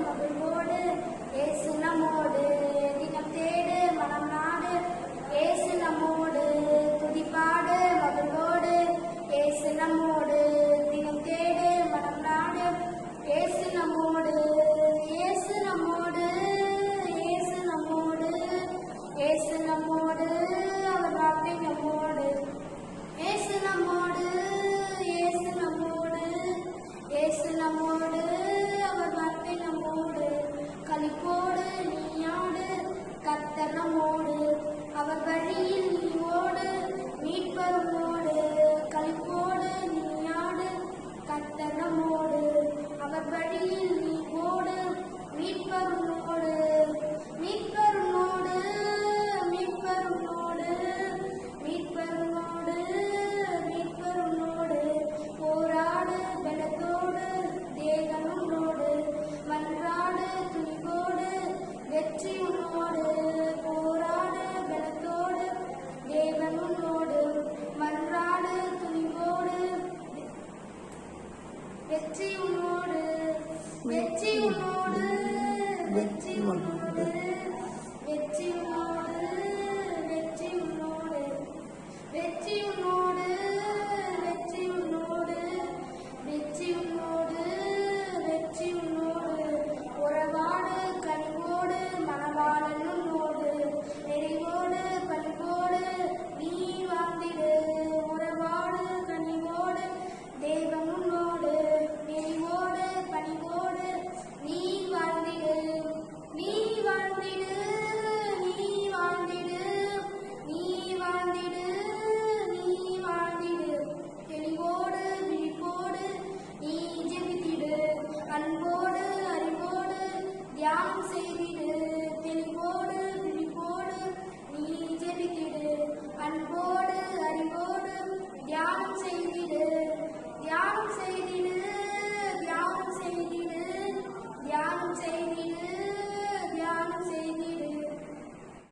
மகிழ்வோடு இயேசு நம்மோடு தினம் தேடு மனம் நாடு இயேசு நம்மோடு துதிப்பாடு மகிழ்வோடு இயேசு நம்மோடு தினம் தேடு மனம் நாடு இயேசு நம்மோடு இயேசு நம்மோடு இயேசு நம்மோடு இயேசு நம்மோடு அவர் வார்த்தை நம்மோடு இயேசு நம்மோடு இயேசு நம்மோடு இயேசு நம்மோடு அவர் வார்த்தை நம்மோடு களிப்போடு நீயாடு கர்த்தர் நம்மோடு அவர் வழியில் நீ ஓடு மீட்பருமோடு களிப்போடு நீயாடு கர்த்தர் நம்மோடு அவர் வழியில் நீ ஓடு மீட்பருமோடு மீட்பருமோடு மீட்பருமோடு மீட்பருமோடு மீட்பருமோடு போராடு பலத்தோடு தேவனோடு மன்றாடு துணிவோடு வெற்றி உன்னோடு போராடு பலத்தோடு தேவனோடு மன்றாடு துணிவோடு வெற்றி உன்னோடு வெற்றி உன்னோடு வெற்றி உன்னோடு வெற்றி உன்னோடு வெற்றி உன்னோடு வெற்றி உன்னோடு வெற்றி உன்னோடு வெற்றி உன்னோடு வெற்றி உன்னோடு உறவாடு கனிவோடு மனவாளன் உன்னோடு நிறைவோடு பண்போடு நீ வாழ்ந்திடு உறவாடு கனிவோடு தேவன் உன்னோடு நிறைவோடு பணிவோடு நீ வாழ்ந்திடு நீ வாழ்ந்திடு நீ வாழ்ந்திடு நீ வாழ்ந்திடு நீ வாழ்ந்திடு தெளிவோடு விழிப்போடு நீ ஜெபித்திடு அன்போடு அறிவோடு தியானம் செய்